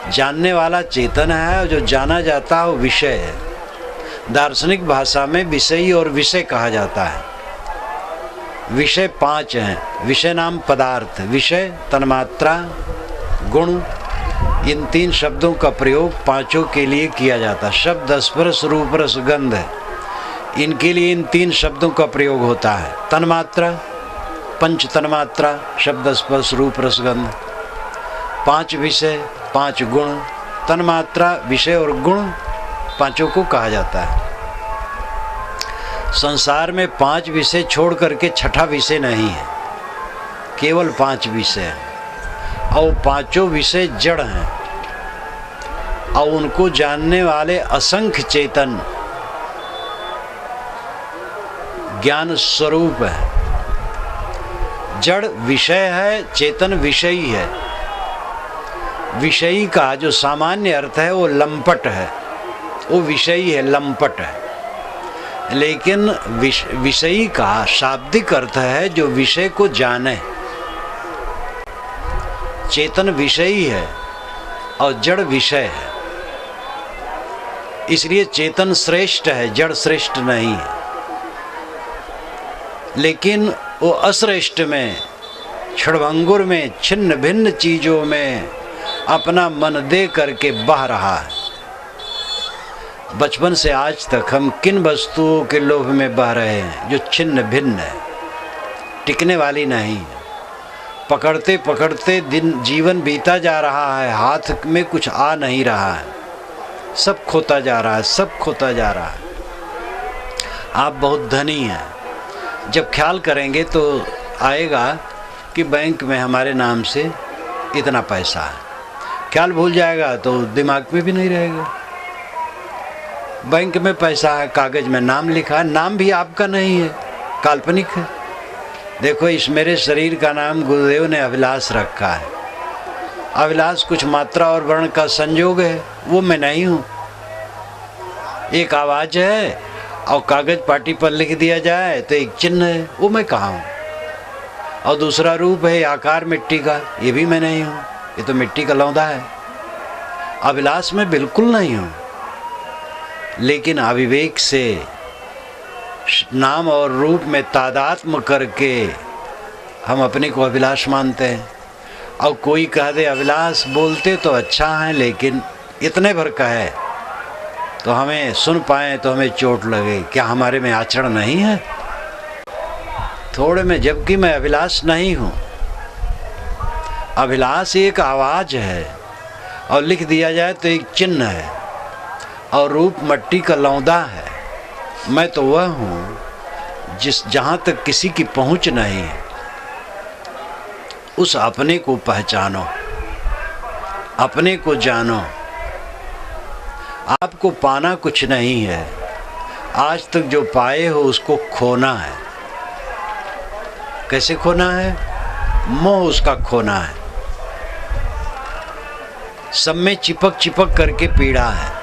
जानने वाला चेतन है और जो जाना जाता है वो विषय है। दार्शनिक भाषा में विषयी और विषय कहा जाता है। विषय 5 हैं। विषय नाम पदार्थ, विषय तन्मात्रा, गुण, इन 3 शब्दों का प्रयोग पांचों के लिए किया जाता है। शब्द, स्पर्श, रूप, रस, गंध, इनके लिए इन 3 शब्दों का प्रयोग होता है। तन्मात्रा, पंच तन्मात्रा, शब्द, स्पर्श, रूप, रस, गंध। 5 विषय, 5 गुण, तन्मात्रा, विषय और गुण, पांचों को कहा जाता है। संसार में 5 विषय छोड़ करके छठा विषय नहीं है, केवल 5 विषय हैं और पांचों विषय जड़ हैं और उनको जानने वाले असंख्य चेतन ज्ञान स्वरूप है। जड़ विषय है, चेतन विषयी है। विषयी का जो सामान्य अर्थ है वो लंपट है, वो विषयी है, लंपट है। लेकिन विषयी का शाब्दिक अर्थ है जो विषय को जाने। चेतन विषयी है और जड़ विषय है, इसलिए चेतन श्रेष्ठ है, जड़ श्रेष्ठ नहीं है। लेकिन वो अश्रेष्ठ में, क्षणभंगुर में, छिन्न भिन्न चीजों में अपना मन दे करके बह रहा है। बचपन से आज तक हम किन वस्तुओं के लोभ में बह रहे हैं जो छिन्न भिन्न है, टिकने वाली नहीं है। पकड़ते पकड़ते दिन जीवन बीता जा रहा है, हाथ में कुछ आ नहीं रहा है, सब खोता जा रहा है, सब खोता जा रहा है। आप बहुत धनी हैं, जब ख्याल करेंगे तो आएगा कि बैंक में हमारे नाम से इतना पैसा है। ख्याल भूल जाएगा तो दिमाग में भी नहीं रहेगा। बैंक में पैसा है, कागज में नाम लिखा है, नाम भी आपका नहीं है, काल्पनिक है। देखो, इस मेरे शरीर का नाम गुरुदेव ने अभिलाष रखा है। अभिलाष कुछ मात्रा और वर्ण का संयोग है, वो मैं नहीं हूँ। एक आवाज है और कागज पाटी पर लिख दिया जाए तो एक चिन्ह है, वो मैं कहाँ हूँ। और दूसरा रूप है आकार मिट्टी का, ये भी मैं नहीं हूँ, ये तो मिट्टी का लौंदा है। अभिलाष में बिल्कुल नहीं हूँ। लेकिन अविवेक से नाम और रूप में तादात्म्य करके हम अपने को अभिलाष मानते हैं। और कोई कह दे अभिलाष, बोलते तो अच्छा है लेकिन इतने भर का है, तो हमें सुन पाए तो हमें चोट लगे। क्या हमारे में आचरण नहीं है थोड़े में, जबकि मैं अभिलाष नहीं हूँ। अभिलाष एक आवाज है और लिख दिया जाए तो एक चिन्ह है, और रूप मट्टी का लौंदा है। मैं तो वह हूँ जहाँ तक किसी की पहुँच नहीं है। उस अपने को पहचानो, अपने को जानो। आपको पाना कुछ नहीं है, आज तक जो पाए हो उसको खोना है। कैसे खोना है? मोह उसका खोना है। सब में चिपक चिपक करके पीड़ा है।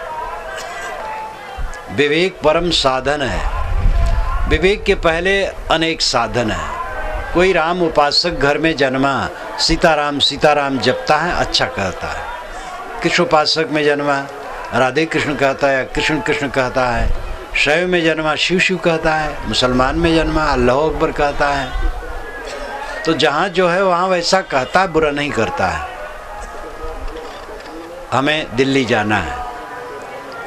विवेक परम साधन है। विवेक के पहले अनेक साधन है। कोई राम उपासक घर में जन्मा, सीताराम सीताराम जपता है, अच्छा कहता है। कृष्ण उपासक में जन्मा, राधे कृष्ण कहता है, कृष्ण कृष्ण कहता है। शैव में जन्मा, शिव शिव कहता है। मुसलमान में जन्मा, अल्लाह अकबर कहता है। तो जहाँ जो है वहाँ वैसा कहता है, बुरा नहीं करता है। हमें दिल्ली जाना है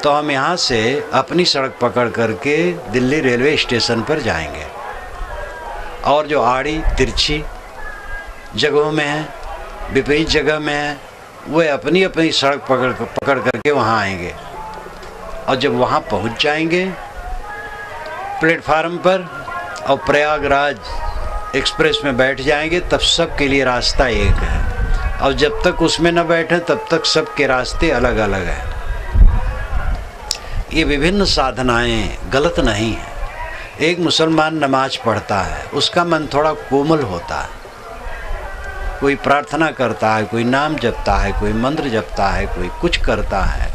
तो हम यहाँ से अपनी सड़क पकड़ करके दिल्ली रेलवे स्टेशन पर जाएंगे, और जो आड़ी तिरछी जगहों में है, विपरीत जगह में है, वे अपनी अपनी सड़क पकड़ करके वहाँ आएंगे। और जब वहाँ पहुँच जाएंगे प्लेटफार्म पर और प्रयागराज एक्सप्रेस में बैठ जाएंगे, तब सब के लिए रास्ता एक है। और जब तक उसमें न बैठे तब तक सबके रास्ते अलग अलग हैं। ये विभिन्न साधनाएं गलत नहीं है। एक मुसलमान नमाज पढ़ता है, उसका मन थोड़ा कोमल होता है। कोई प्रार्थना करता है, कोई नाम जपता है, कोई मंत्र जपता है, कोई कुछ करता है,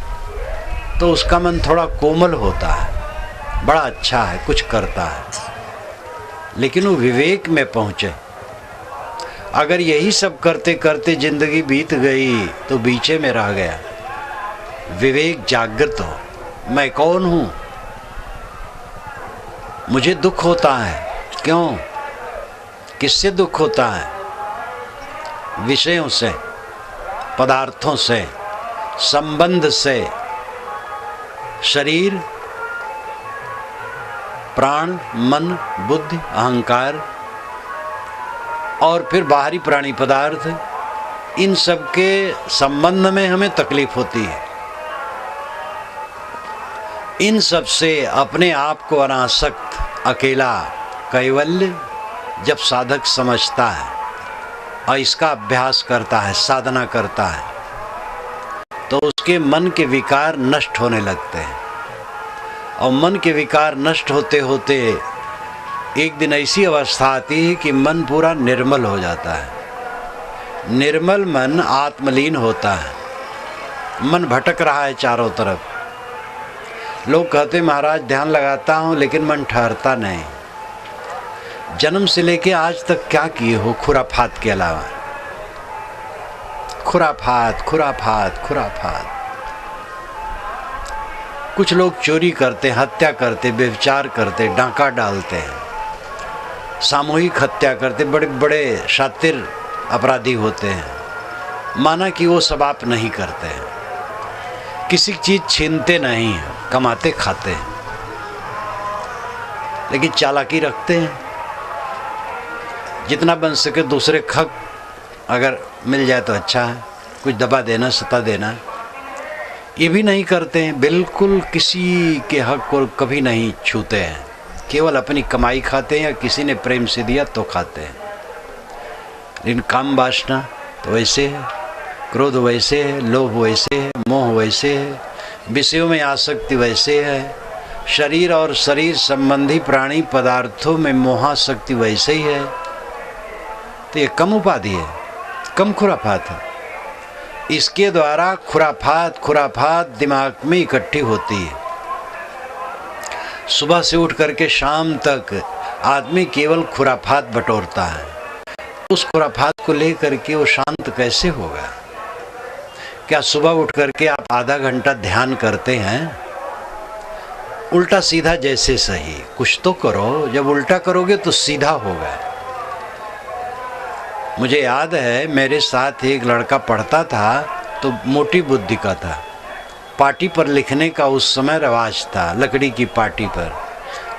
तो उसका मन थोड़ा कोमल होता है, बड़ा अच्छा है, कुछ करता है। लेकिन वो विवेक में पहुँचे। अगर यही सब करते करते जिंदगी बीत गई तो बीचे में रह गया। विवेक जागृत हो। मैं कौन हूँ? मुझे दुख होता है, क्यों? किससे दुख होता है? विषयों से, पदार्थों से, संबंध से। शरीर, प्राण, मन, बुद्धि, अहंकार और फिर बाहरी प्राणी पदार्थ, इन सब के संबंध में हमें तकलीफ होती है। इन सब से अपने आप को अनासक्त, अकेला, कैवल्य जब साधक समझता है और इसका अभ्यास करता है, साधना करता है, तो उसके मन के विकार नष्ट होने लगते हैं। और मन के विकार नष्ट होते होते एक दिन ऐसी अवस्था आती है कि मन पूरा निर्मल हो जाता है। निर्मल मन आत्मलीन होता है। मन भटक रहा है चारों तरफ। लोग कहते महाराज ध्यान लगाता हूँ लेकिन मन ठहरता नहीं। जन्म से लेके आज तक क्या किए हो खुराफात के अलावा? खुराफात, खुराफात, खुराफात। कुछ लोग चोरी करते, हत्या करते, व्यभिचार करते, डांका डालते हैं, सामूहिक हत्या करते, बड़े बड़े शातिर अपराधी होते हैं। माना कि वो सब आप नहीं करते हैं। किसी चीज़ छीनते नहीं हैं, कमाते खाते हैं, लेकिन चालाकी रखते हैं। जितना बन सके दूसरे हक अगर मिल जाए तो अच्छा है, कुछ दबा देना, सता देना, ये भी नहीं करते हैं। बिल्कुल किसी के हक को कभी नहीं छूते हैं। केवल अपनी कमाई खाते हैं या किसी ने प्रेम से दिया तो खाते हैं। लेकिन काम वासना तो वैसे है, क्रोध वैसे है, लोभ वैसे है, मोह वैसे है, विषयों में आसक्ति वैसे है, शरीर और शरीर संबंधी प्राणी पदार्थों में मोहासक्ति वैसे ही है। तो ये कम उपाधि है, कम खुराफात है। इसके द्वारा खुराफात दिमाग में इकट्ठी होती है। सुबह से उठ करके शाम तक आदमी केवल खुराफात बटोरता है। उस खुराफात को लेकर के वो शांत कैसे होगा? क्या सुबह उठ करके आप आधा घंटा ध्यान करते हैं? उल्टा सीधा जैसे सही, कुछ तो करो। जब उल्टा करोगे तो सीधा होगा। मुझे याद है मेरे साथ एक लड़का पढ़ता था तो मोटी बुद्धि का था। पाटी पर लिखने का उस समय रवाज था, लकड़ी की पाटी पर।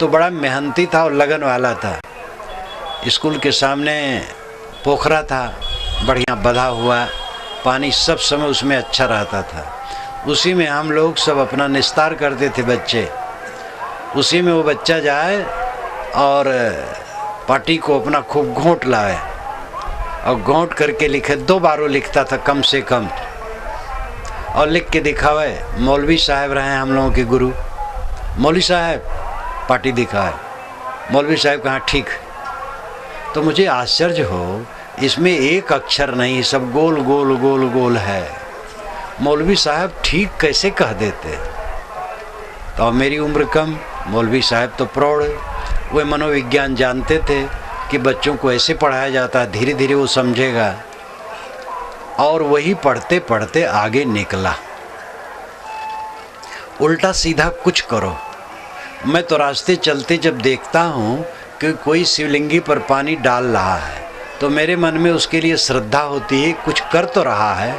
तो बड़ा मेहनती था और लगन वाला था। स्कूल के सामने पोखरा था, बढ़िया बधा हुआ, पानी सब समय उसमें अच्छा रहता था। उसी में हम लोग सब अपना निस्तार करते थे बच्चे। उसी में वो बच्चा जाए और पाटी को अपना खूब घोंट लाए और घोंट करके लिखे। 2 बारों लिखता था कम से कम, और लिख के दिखावे। मौलवी साहब रहे हम लोगों के गुरु। मौलवी साहब पाटी दिखाए। मौलवी साहब कहा ठीक। तो मुझे आश्चर्य हो, इसमें एक अक्षर नहीं, सब गोल गोल गोल गोल है। मौलवी साहब ठीक कैसे कह देते? तो मेरी उम्र कम, मौलवी साहब तो प्रौढ़। वे मनोविज्ञान जानते थे कि बच्चों को ऐसे पढ़ाया जाता है, धीरे धीरे वो समझेगा। और वही पढ़ते पढ़ते आगे निकला। उल्टा सीधा कुछ करो। मैं तो रास्ते चलते जब देखता हूँ कि कोई शिवलिंगी पर पानी डाल रहा है तो मेरे मन में उसके लिए श्रद्धा होती है, कुछ कर तो रहा है।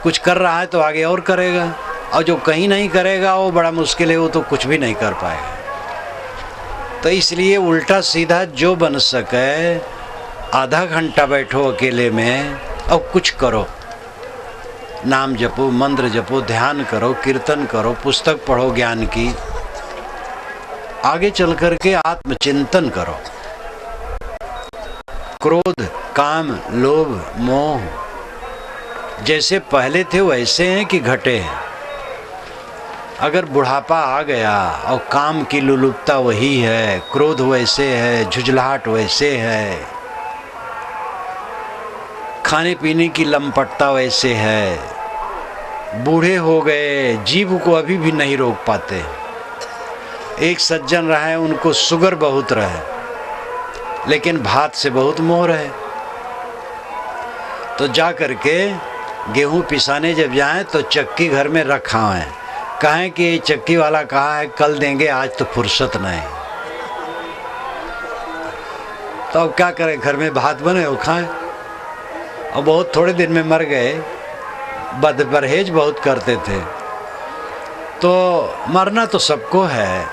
कुछ कर रहा है तो आगे और करेगा, और जो कहीं नहीं करेगा वो बड़ा मुश्किल है, वो तो कुछ भी नहीं कर पाएगा। तो इसलिए उल्टा सीधा जो बन सके, आधा घंटा बैठो अकेले में और कुछ करो। नाम जपो, मंत्र जपो, ध्यान करो, कीर्तन करो, पुस्तक पढ़ो ज्ञान की। आगे चल करके आत्मचिंतन करो। क्रोध, काम, लोभ, मोह जैसे पहले थे वैसे हैं कि घटे हैं? अगर बुढ़ापा आ गया और काम की लुलुपता वही है, क्रोध वैसे है, झुझलाहट वैसे है, खाने पीने की लंपटता वैसे है, बूढ़े हो गए, जीभ को अभी भी नहीं रोक पाते। एक सज्जन रहे, उनको शुगर बहुत रहे, लेकिन भात से बहुत मोह रहे। तो जा करके गेहूँ पिसाने जब जाएं तो चक्की घर में रखा है, कहें कि चक्की वाला कहा है कल देंगे, आज तो फुर्सत नहीं। तो अब क्या करें, घर में भात बने वो खाएं। और बहुत थोड़े दिन में मर गए। बदपरहेज बहुत करते थे। तो मरना तो सबको है,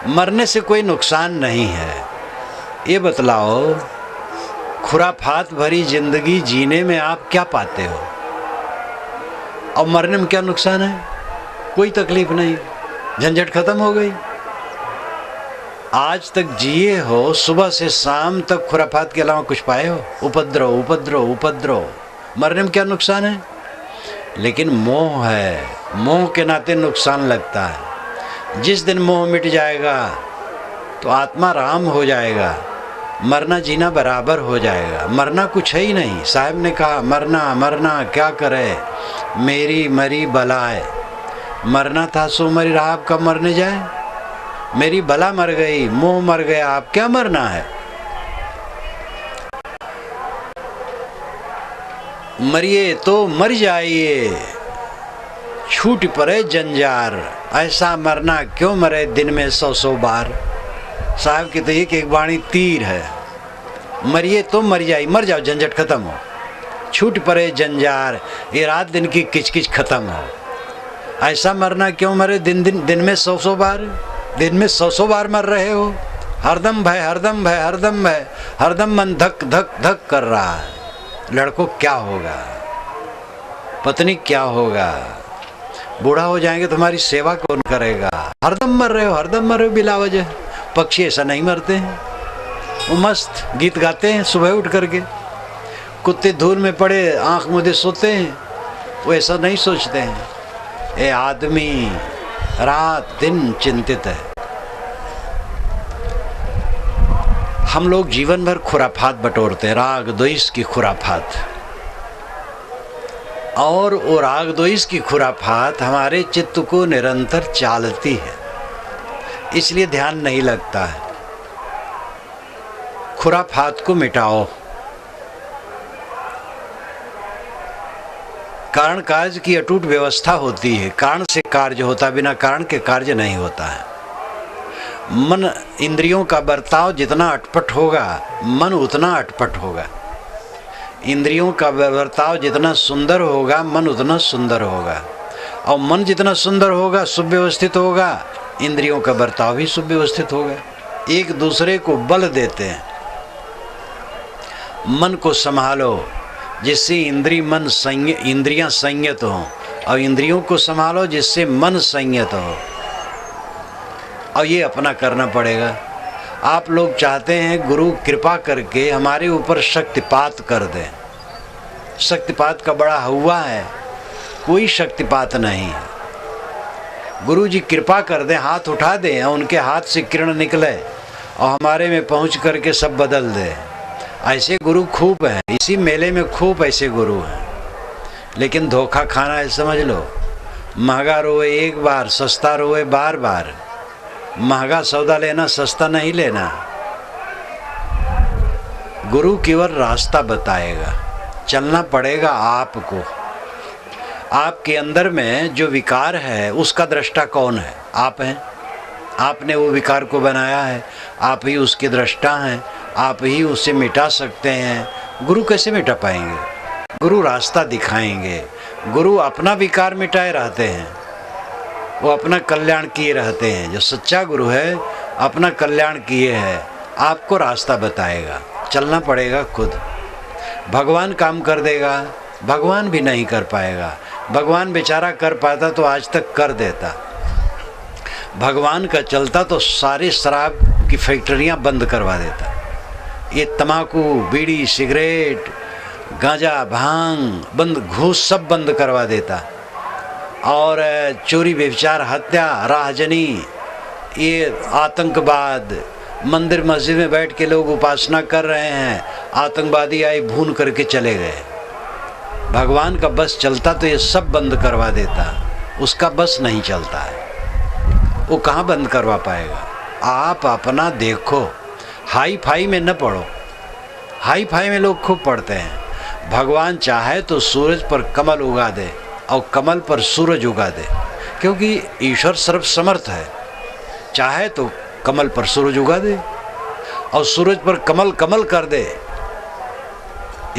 मरने से कोई नुकसान नहीं है। ये बतलाओ, खुराफात भरी जिंदगी जीने में आप क्या पाते हो और मरने में क्या नुकसान है? कोई तकलीफ नहीं, झंझट खत्म हो गई। आज तक जिए हो, सुबह से शाम तक खुराफात के अलावा कुछ पाए हो? उपद्रव उपद्रव उपद्रव। मरने में क्या नुकसान है? लेकिन मोह है, मोह के नाते नुकसान लगता है। जिस दिन मोह मिट जाएगा तो आत्मा राम हो जाएगा, मरना जीना बराबर हो जाएगा। मरना कुछ है ही नहीं। साहब ने कहा मरना मरना क्या करे, मेरी मरी बलाए। मरना था सो मरी रहा, अब कब मरने जाए? मेरी बला मर गई, मोह मर गया, अब क्या मरना है? मरिए तो मर जाइए, छूट पड़े जंजार। ऐसा मरना क्यों मरे दिन में 100 बार। साहब की तो एक वाणी तीर है। मरिए तो मर जाइए, मर जाओ, झंझट खत्म हो, छूट पड़े जंजार, ये रात दिन की किचकिच खत्म हो। ऐसा मरना क्यों मरे दिन में 100 बार। दिन में 100 बार मर रहे हो। हरदम भय हरदम भय हरदम भय, हरदम मन धक धक धक कर रहा है। लड़कों क्या होगा, पत्नी क्या होगा, बूढ़ा हो जाएंगे तुम्हारी सेवा कौन करेगा? हरदम मर रहे हो, हरदम मर रहे हो बिला वजह। पक्षी ऐसा नहीं मरते हैं, वो मस्त गीत गाते हैं सुबह उठ करके। कुत्ते धूल में पड़े आंख मुझे सोते हैं, वो ऐसा नहीं सोचते हैं। ये आदमी रात दिन चिंतित है। हम लोग जीवन भर खुराफात बटोरते हैं, राग द्वेष की खुराफात। और वो राग द्वेष की खुराफात हमारे चित्त को निरंतर चालती है, इसलिए ध्यान नहीं लगता है। खुराफात को मिटाओ। कारण कार्य की अटूट व्यवस्था होती है। कारण से कार्य होता, बिना कारण के कार्य नहीं होता है। मन इंद्रियों का बर्ताव जितना अटपट होगा, मन उतना अटपट होगा। इंद्रियों का बर्ताव जितना सुंदर होगा, मन उतना सुंदर होगा। और मन जितना सुंदर होगा, सुव्यवस्थित होगा, इंद्रियों का बर्ताव भी सुव्यवस्थित होगा। एक दूसरे को बल देते हैं। मन को संभालो जिससे इंद्रियां संयत हों, और इंद्रियों को संभालो जिससे मन संयत हो। और ये अपना करना पड़ेगा। आप लोग चाहते हैं गुरु कृपा करके हमारे ऊपर शक्तिपात कर दें। शक्तिपात का बड़ा हुआ है, कोई शक्तिपात नहीं है। गुरु जी कृपा कर दें, हाथ उठा दें और उनके हाथ से किरण निकले और हमारे में पहुंच करके सब बदल दे। ऐसे गुरु खूब हैं, इसी मेले में खूब ऐसे गुरु हैं। लेकिन धोखा खाना है, समझ लो। महंगा रोए एक बार, सस्ता रोए बार बार। महंगा सौदा लेना, सस्ता नहीं लेना। गुरु केवल रास्ता बताएगा, चलना पड़ेगा आपको। आपके अंदर में जो विकार है उसका दृष्टा कौन है? आप हैं। आपने वो विकार को बनाया है, आप ही उसके दृष्टा हैं, आप ही उसे मिटा सकते हैं। गुरु कैसे मिटा पाएंगे? गुरु रास्ता दिखाएंगे। गुरु अपना विकार मिटाए रहते हैं, वो अपना कल्याण किए रहते हैं। जो सच्चा गुरु है अपना कल्याण किए है, आपको रास्ता बताएगा। चलना पड़ेगा खुद। भगवान काम कर देगा, भगवान भी नहीं कर पाएगा। भगवान बेचारा कर पाता तो आज तक कर देता। भगवान का चलता तो सारे शराब की फैक्ट्रियां बंद करवा देता। ये तम्बाकू, बीड़ी, सिगरेट, गांजा, भांग बंद, घूस सब बंद करवा देता। और चोरी, व्यभिचार, हत्या, राहजनी, ये आतंकवाद, मंदिर मस्जिद में बैठ के लोग उपासना कर रहे हैं, आतंकवादी आए भून करके चले गए। भगवान का बस चलता तो ये सब बंद करवा देता। उसका बस नहीं चलता है, वो कहाँ बंद करवा पाएगा? आप अपना देखो। हाई फाई में न पढ़ो। हाई फाई में लोग खूब पढ़ते हैं। भगवान चाहे तो सूरज पर कमल उगा दे और कमल पर सूरज उगा दे, क्योंकि ईश्वर सर्वसमर्थ है। चाहे तो कमल पर सूरज उगा दे और सूरज पर कमल कमल कर दे।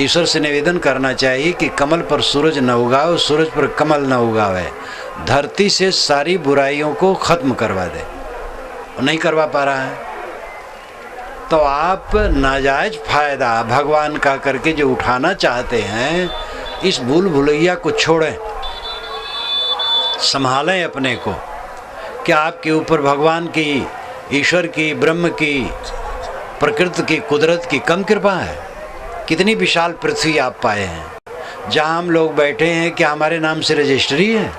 ईश्वर से निवेदन करना चाहिए कि कमल पर सूरज न उगाओ, सूरज पर कमल न उगावे, धरती से सारी बुराइयों को खत्म करवा दे। नहीं करवा पा रहा है तो आप नाजायज फायदा भगवान का करके जो उठाना चाहते हैं, इस भूल भुलैया को छोड़ें, संभालें अपने को। क्या आपके ऊपर भगवान की, ईश्वर की, ब्रह्म की, प्रकृति की, कुदरत की कम कृपा है? कितनी विशाल पृथ्वी आप पाए हैं। जहाँ हम लोग बैठे हैं, क्या हमारे नाम से रजिस्ट्री है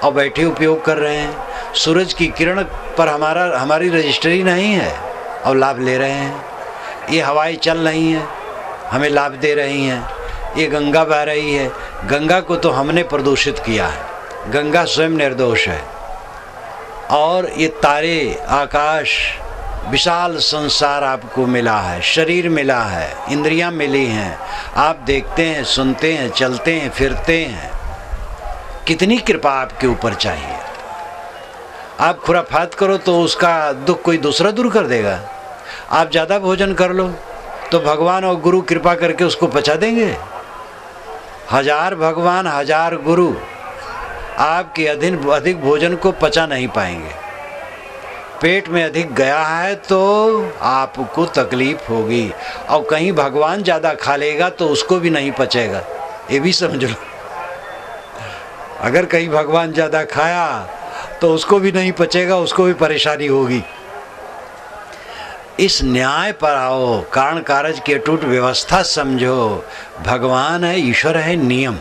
और बैठे उपयोग कर रहे हैं? सूरज की किरण पर हमारी रजिस्ट्री नहीं है और लाभ ले रहे हैं। ये हवाएं चल रही हैं, हमें लाभ दे रही हैं। ये गंगा बह रही है, गंगा को तो हमने प्रदूषित किया है, गंगा स्वयं निर्दोष है। और ये तारे, आकाश, विशाल संसार आपको मिला है, शरीर मिला है, इंद्रियां मिली हैं, आप देखते हैं, सुनते हैं, चलते हैं, फिरते हैं। कितनी कृपा आपके ऊपर चाहिए। आप खुराफात करो तो उसका दुख कोई दूसरा दूर कर देगा। आप ज़्यादा भोजन कर लो तो भगवान और गुरु कृपा करके उसको पचा देंगे। हजार भगवान हजार गुरु आपके अधिक भोजन को पचा नहीं पाएंगे। पेट में अधिक गया है तो आपको तकलीफ होगी, और कहीं भगवान ज़्यादा खा लेगा तो उसको भी नहीं पचेगा। ये भी समझ लो, अगर कहीं भगवान ज़्यादा खाया तो उसको भी नहीं पचेगा, उसको भी परेशानी होगी। इस न्याय पर आओ, कारण कारज की अटूट व्यवस्था समझो। भगवान है, ईश्वर है, नियम।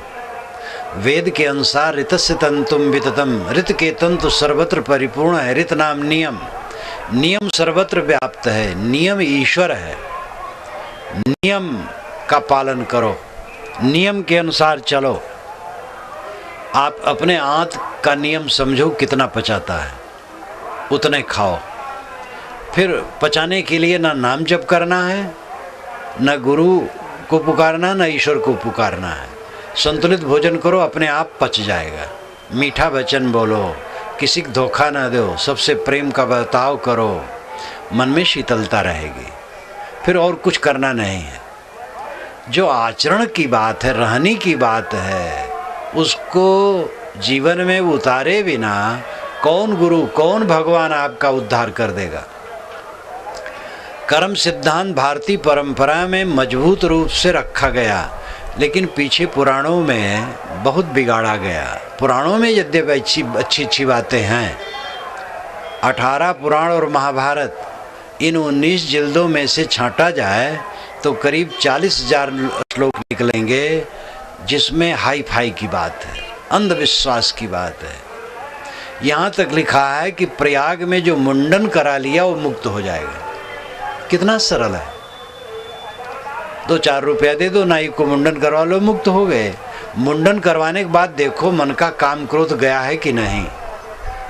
वेद के अनुसार ऋतस्य तंतुम विततम, ऋत के तंतु सर्वत्र परिपूर्ण है। ऋत नाम नियम, नियम सर्वत्र व्याप्त है। नियम ईश्वर है। नियम का पालन करो, नियम के अनुसार चलो। आप अपने आंत का नियम समझो, कितना पचाता है उतने खाओ। फिर पचाने के लिए ना नाम जप करना है, न गुरु को पुकारना, न ईश्वर को पुकारना है। संतुलित भोजन करो, अपने आप पच जाएगा। मीठा वचन बोलो, किसी को धोखा ना दो, सबसे प्रेम का बर्ताव करो, मन में शीतलता रहेगी। फिर और कुछ करना नहीं है। जो आचरण की बात है, रहने की बात है, उसको जीवन में उतारे बिना कौन गुरु, कौन भगवान आपका उद्धार कर देगा। कर्म सिद्धांत भारतीय परंपरा में मजबूत रूप से रखा गया, लेकिन पीछे पुराणों में बहुत बिगाड़ा गया। पुराणों में यद्यपि अच्छी अच्छी बातें हैं, 18 पुराण और महाभारत, इन 19 जिल्दों में से छांटा जाए तो करीब 40,000 श्लोक निकलेंगे, जिसमें हाई फाई की बात है, अंधविश्वास की बात है। यहाँ तक लिखा है कि प्रयाग में जो मुंडन करा लिया वो मुक्त हो जाएगा। कितना सरल है। 2-4 रुपया दे दो, नाई को मुंडन करवा लो, मुक्त हो गए। मुंडन करवाने के बाद देखो मन का काम क्रोध गया है कि नहीं।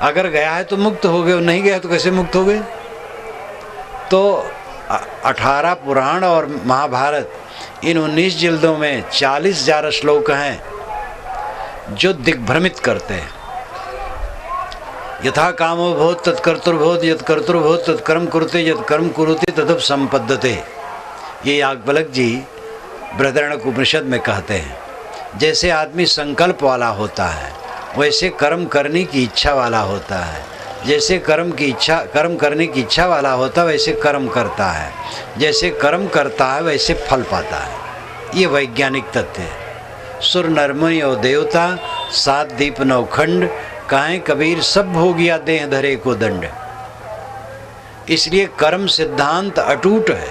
अगर गया है तो मुक्त हो गए, नहीं गया तो कैसे मुक्त हो गए। तो 18 पुराण और महाभारत, इन 19 जिल्दों में 40,000 श्लोक हैं जो दिग्भ्रमित करते हैं। यथा कामो भूत तत्कर्तुर्भूत, यत् कर्तुर्भूत तत्कर्म कुरुते, यत् कर्म कुरुते तदप संपद्यते। ये याज्ञवल्क्य जी बृहदारण्यक उपनिषद में कहते हैं। जैसे आदमी संकल्प वाला होता है, वैसे कर्म करने की इच्छा वाला होता है। जैसे कर्म करने की इच्छा वाला होता है, वैसे कर्म करता है। जैसे कर्म करता है, वैसे फल पाता है। ये वैज्ञानिक तथ्य है। सुर नर मुनि और देवता, 7 दीप 9 खंड, कहें कबीर सब हो गया देह धरे को दंड। इसलिए कर्म सिद्धांत अटूट है।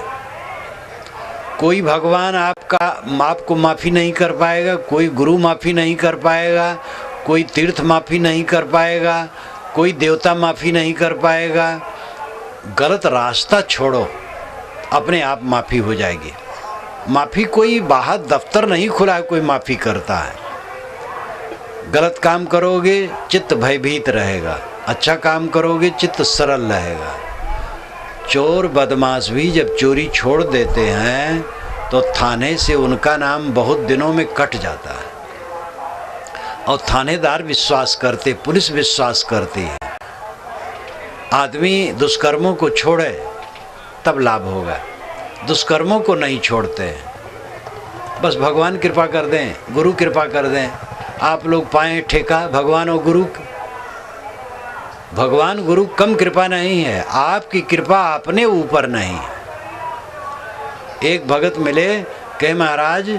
कोई भगवान आपको माफ़ी नहीं कर पाएगा, कोई गुरु माफ़ी नहीं कर पाएगा, कोई तीर्थ माफ़ी नहीं कर पाएगा, कोई देवता माफ़ी नहीं कर पाएगा। गलत रास्ता छोड़ो, अपने आप माफ़ी हो जाएगी। माफ़ी कोई बाहर दफ्तर नहीं खुला है, कोई माफ़ी करता है। गलत काम करोगे चित्त भयभीत रहेगा, अच्छा काम करोगे चित्त सरल रहेगा। चोर बदमाश भी जब चोरी छोड़ देते हैं तो थाने से उनका नाम बहुत दिनों में कट जाता है। और थानेदार विश्वास करते, पुलिस विश्वास करती है। आदमी दुष्कर्मों को छोड़े तब लाभ होगा, दुष्कर्मों को नहीं छोड़ते हैं। बस भगवान कृपा कर दें, गुरु कृपा कर दें, आप लोग पाएं ठेका भगवान और गुरु। भगवान गुरु कम कृपा नहीं है, आपकी कृपा अपने ऊपर नहीं। एक भगत मिले, कहे महाराज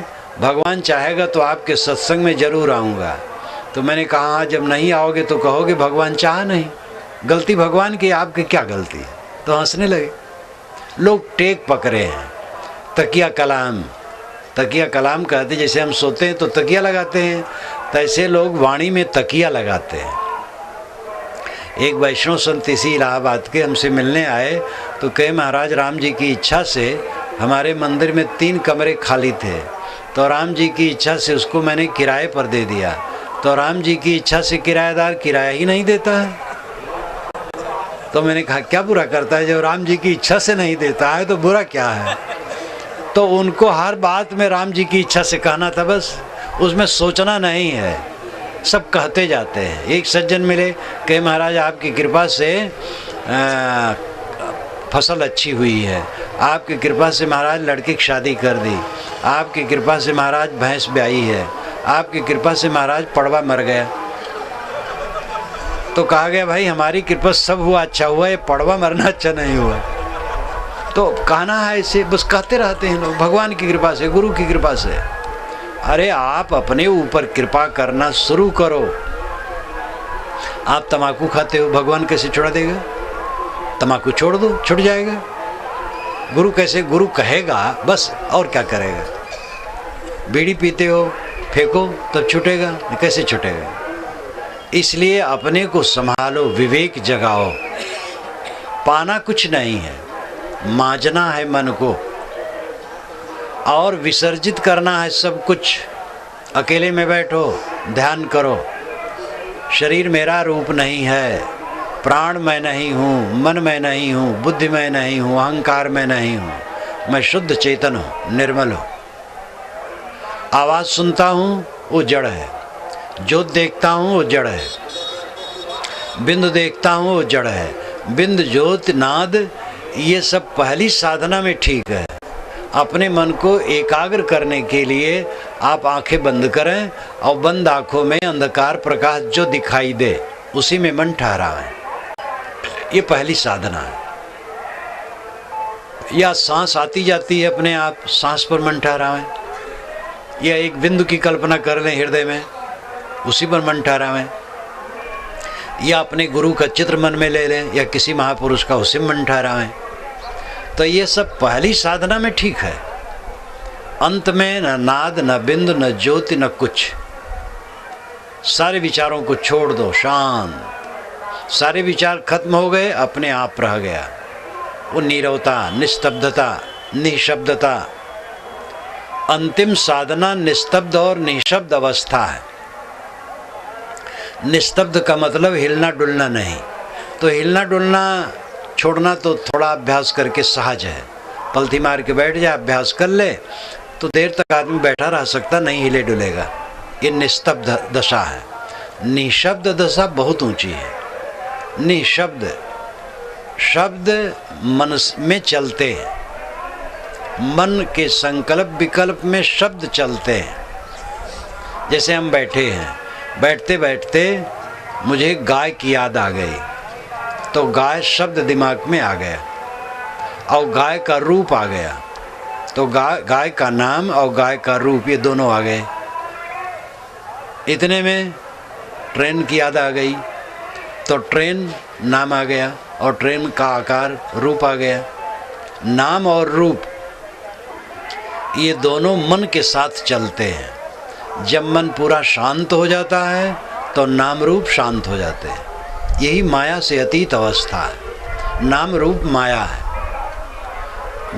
भगवान चाहेगा तो आपके सत्संग में जरूर आऊँगा। तो मैंने कहा जब नहीं आओगे तो कहोगे भगवान चाहा नहीं, गलती भगवान की, आपकी क्या गलती है। तो हंसने लगे। लोग टेक पकड़े हैं, तकिया कलाम, तकिया कलाम कहते, जैसे हम सोते हैं तो तकिया लगाते हैं, तैसे लोग वाणी में तकिया लगाते हैं। एक वैष्णव संत इसी इलाहाबाद के हमसे मिलने आए तो कहे महाराज राम जी की इच्छा से हमारे मंदिर में 3 कमरे खाली थे, तो राम जी की इच्छा से उसको मैंने किराए पर दे दिया। तो राम जी की इच्छा से किराएदार किराया ही नहीं देता है। तो मैंने कहा क्या बुरा करता है, जब राम जी की इच्छा से नहीं देता है तो बुरा क्या है। तो उनको हर बात में राम जी की इच्छा से कहना था, बस उसमें सोचना नहीं है, सब कहते जाते हैं। एक सज्जन मिले, कहे महाराज आपकी कृपा से फसल अच्छी हुई है, आपकी कृपा से महाराज लड़के की शादी कर दी, आपकी कृपा से महाराज भैंस ब्याई है, आपकी कृपा से महाराज पड़वा मर गया। तो कहा गया भाई हमारी कृपा सब हुआ अच्छा हुआ, ये पड़वा मरना अच्छा नहीं हुआ। तो कहना है इसे, बस कहते रहते हैं लोग भगवान की कृपा से, गुरु की कृपा से। अरे आप अपने ऊपर कृपा करना शुरू करो। आप तम्बाकू खाते हो, भगवान कैसे छुड़ा देगा? तम्बाकू छोड़ दो, छूट जाएगा। गुरु कैसे, गुरु कहेगा बस, और क्या करेगा। बीड़ी पीते हो, फेंको तब छूटेगा, कैसे छूटेगा। इसलिए अपने को संभालो, विवेक जगाओ। पाना कुछ नहीं है, मांजना है मन को और विसर्जित करना है सब कुछ। अकेले में बैठो, ध्यान करो, शरीर मेरा रूप नहीं है, प्राण मैं नहीं हूँ, मन मैं नहीं हूँ, बुद्धि मैं नहीं हूँ, अहंकार मैं नहीं हूँ, मैं शुद्ध चेतन हूँ, निर्मल हूँ। आवाज़ सुनता हूँ वो जड़ है, ज्योत देखता हूँ वो जड़ है, बिंदु देखता हूँ वो जड़ है। बिंद ज्योत नाद ये सब पहली साधना में ठीक है। अपने मन को एकाग्र करने के लिए आप आंखें बंद करें और बंद आंखों में अंधकार प्रकाश जो दिखाई दे उसी में मन ठहराएं। ये पहली साधना है। या सांस आती जाती है अपने आप, सांस पर मन ठहराएं। या एक बिंदु की कल्पना कर लें हृदय में, उसी पर मन ठहरावें। या अपने गुरु का चित्र मन में ले लें या किसी महापुरुष का, उसी में मन ठहरावें। तो ये सब पहली साधना में ठीक है। अंत में न नाद, न बिंदु, न ज्योति, न कुछ। सारे विचारों को छोड़ दो, शांत। सारे विचार खत्म हो गए, अपने आप रह गया वो नीरवता, निस्तब्धता, निशब्दता। अंतिम साधना निस्तब्ध और निशब्द अवस्था है। निस्तब्ध का मतलब हिलना डुलना नहीं। तो हिलना डुलना छोड़ना तो थोड़ा अभ्यास करके सहज है। पलथी मार के बैठ जाए, अभ्यास कर ले तो देर तक आदमी बैठा रह सकता, नहीं हिले डुलेगा। ये निस्तब्ध दशा है। निशब्द दशा बहुत ऊंची है। निशब्द शब्द मन में चलते हैं, मन के संकल्प विकल्प में शब्द चलते हैं। जैसे हम बैठे हैं, बैठते बैठते मुझे गाय की याद आ गई, तो गाय शब्द दिमाग में आ गया और गाय का रूप आ गया, तो गाय का नाम और गाय का रूप ये दोनों आ गए। इतने में ट्रेन की याद आ गई, तो ट्रेन नाम आ गया और ट्रेन का आकार रूप आ गया। नाम और रूप ये दोनों मन के साथ चलते हैं। जब मन पूरा शांत हो जाता है तो नाम रूप शांत हो जाते हैं। यही माया से अतीत अवस्था है। नाम रूप माया है।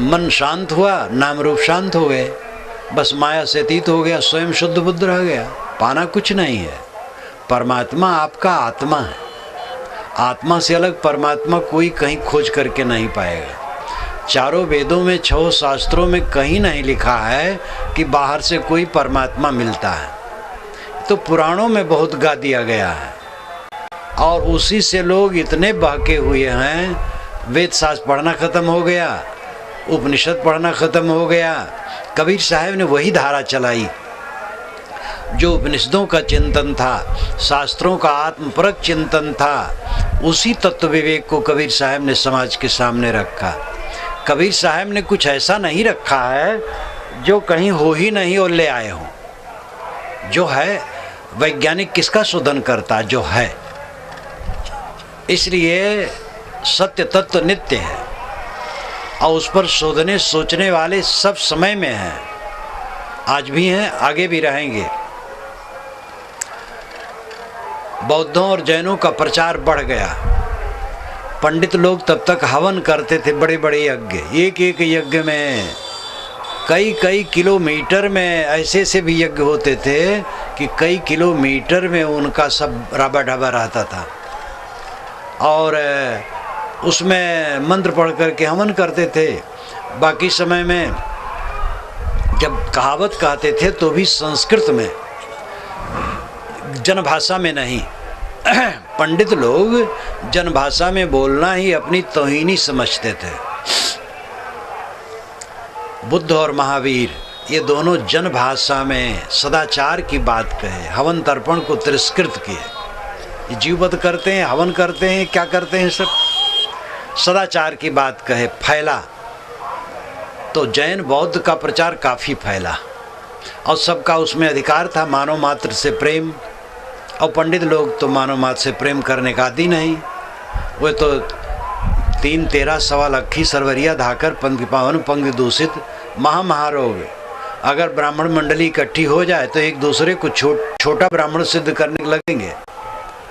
मन शांत हुआ, नाम रूप शांत हो गए, बस माया से अतीत हो गया, स्वयं शुद्ध बुद्ध रह गया। पाना कुछ नहीं है। परमात्मा आपका आत्मा है। आत्मा से अलग परमात्मा कोई कहीं खोज करके नहीं पाएगा। चारों वेदों में, 6 शास्त्रों में कहीं नहीं लिखा है कि बाहर से कोई परमात्मा मिलता है। तो पुराणों में बहुत गा दिया गया है और उसी से लोग इतने बहके हुए हैं। वेद शास्त्र पढ़ना ख़त्म हो गया, उपनिषद पढ़ना ख़त्म हो गया। कबीर साहब ने वही धारा चलाई जो उपनिषदों का चिंतन था, शास्त्रों का आत्मपरक चिंतन था। उसी तत्व विवेक को कबीर साहब ने समाज के सामने रखा। कबीर साहब ने कुछ ऐसा नहीं रखा है जो कहीं हो ही नहीं और ले आए हों। जो है वैज्ञानिक किसका शोधन करता, जो है। इसलिए सत्य तत्व नित्य है और उस पर शोधने सोचने वाले सब समय में हैं, आज भी हैं, आगे भी रहेंगे। बौद्धों और जैनों का प्रचार बढ़ गया। पंडित लोग तब तक हवन करते थे, बड़े बड़े यज्ञ, एक एक यज्ञ में कई कई किलोमीटर में ऐसे ऐसे भी यज्ञ होते थे कि कई किलोमीटर में उनका सब राबा ढाबा रहता था और उसमें मंत्र पढ़ करके हवन करते थे। बाकी समय में जब कहावत कहते थे तो भी संस्कृत में, जनभाषा में नहीं। पंडित लोग जनभाषा में बोलना ही अपनी तौहीनी समझते थे। बुद्ध और महावीर ये दोनों जनभाषा में सदाचार की बात कहे, हवन तर्पण को तिरस्कृत किए। जीववध करते हैं, हवन करते हैं, क्या करते हैं, सब सदाचार की बात कहे, फैला। तो जैन बौद्ध का प्रचार काफ़ी फैला और सबका उसमें अधिकार था, मानव मात्र से प्रेम। और पंडित लोग तो मानव मात्र से प्रेम करने का आदि नहीं। वो तो 3, 13, सवा लखी सरवरिया धाकर पंक्ति पावन पंक्ति दूषित महारोग। अगर ब्राह्मण मंडली इकट्ठी हो जाए तो एक दूसरे को छोटा ब्राह्मण सिद्ध करने लगेंगे।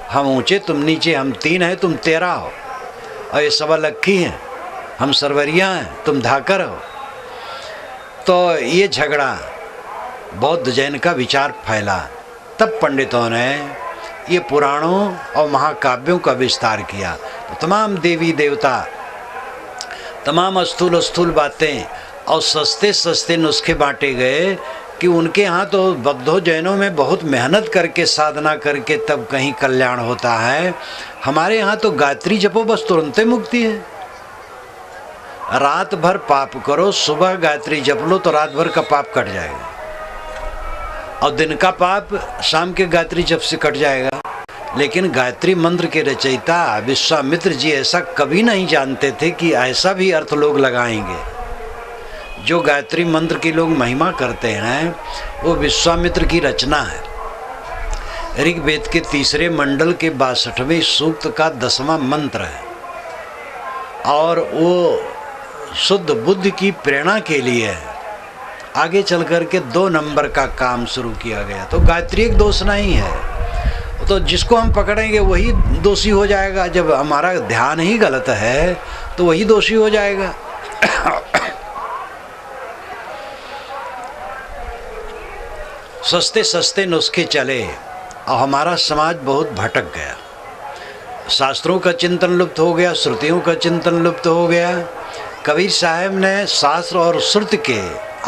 हम ऊंचे, तुम नीचे, हम 3 हैं, तुम 13 हो, और ये सवा लखी हैं, हम सरवरिया हैं, तुम धाकर हो। तो ये झगड़ा बौद्ध जैन का विचार फैला। तब पंडितों ने ये पुराणों और महाकाव्यों का विस्तार किया। तो तमाम देवी देवता, तमाम स्थूल बातें और सस्ते सस्ते नुस्खे बांटे गए कि उनके यहाँ तो बौद्धों जैनों में बहुत मेहनत करके, साधना करके तब कहीं कल्याण होता है। हमारे यहाँ तो गायत्री जपो बस तुरंत मुक्ति है। रात भर पाप करो, सुबह गायत्री जप लो तो रात भर का पाप कट जाएगा और दिन का पाप शाम के गायत्री जप से कट जाएगा। लेकिन गायत्री मंत्र के रचयिता विश्वामित्र जी ऐसा कभी नहीं जानते थे कि ऐसा भी अर्थ लोग लगाएंगे। जो गायत्री मंत्र की लोग महिमा करते हैं वो विश्वामित्र की रचना है। ऋग्वेद के 3 मंडल के 62वें सूक्त का 10वां मंत्र है और वो शुद्ध बुद्धि की प्रेरणा के लिए है। आगे चल कर के 2 नंबर का काम शुरू किया गया। तो गायत्री एक दोष नहीं है, तो जिसको हम पकड़ेंगे वही दोषी हो जाएगा। जब हमारा ध्यान ही गलत है तो वही दोषी हो जाएगा। सस्ते सस्ते नुस्खे चले और हमारा समाज बहुत भटक गया। शास्त्रों का चिंतन लुप्त हो गया, श्रुतियों का चिंतन लुप्त हो गया। कबीर साहब ने शास्त्र और श्रुति के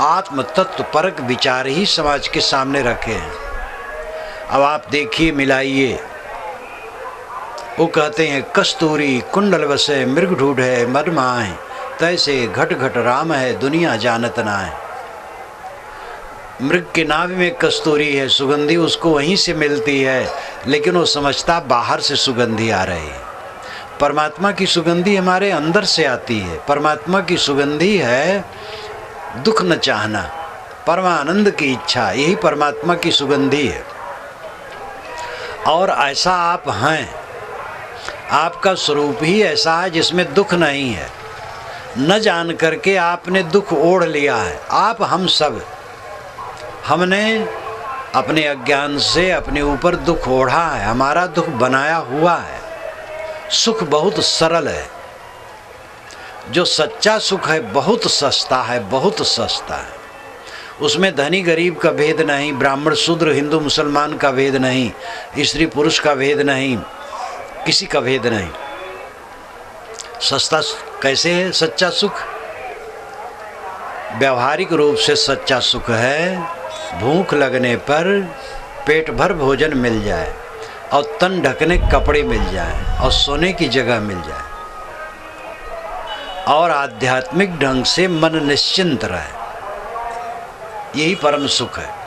आत्म तत्व परक विचार ही समाज के सामने रखे हैं। अब आप देखिए, मिलाइए। वो कहते हैं कस्तूरी कुंडल वसे मृग ढूढ़े मरमाए, तैसे घट घट राम है दुनिया जानत नाय। मृग के नाभ में कस्तूरी है, सुगंधी उसको वहीं से मिलती है, लेकिन वो समझता बाहर से सुगंधी आ रही है। परमात्मा की सुगंधी हमारे अंदर से आती है। परमात्मा की सुगंधी है दुख न चाहना, परमानंद की इच्छा, यही परमात्मा की सुगंधी है। और ऐसा आप हैं, आपका स्वरूप ही ऐसा है जिसमें दुख नहीं है। न जान करके आपने दुख ओढ़ लिया है। आप, हम सब, हमने अपने अज्ञान से अपने ऊपर दुख ओढ़ा है, हमारा दुख बनाया हुआ है। सुख बहुत सरल है। जो सच्चा सुख है बहुत सस्ता है, बहुत सस्ता है। उसमें धनी गरीब का भेद नहीं, ब्राह्मण शूद्र हिंदू मुसलमान का भेद नहीं, स्त्री पुरुष का भेद नहीं, किसी का भेद नहीं। सस्ता कैसे है सच्चा सुख? व्यवहारिक रूप से सच्चा सुख है भूख लगने पर पेट भर भोजन मिल जाए और तन ढकने कपड़े मिल जाए और सोने की जगह मिल जाए और आध्यात्मिक ढंग से मन निश्चिंत रहे, यही परम सुख है।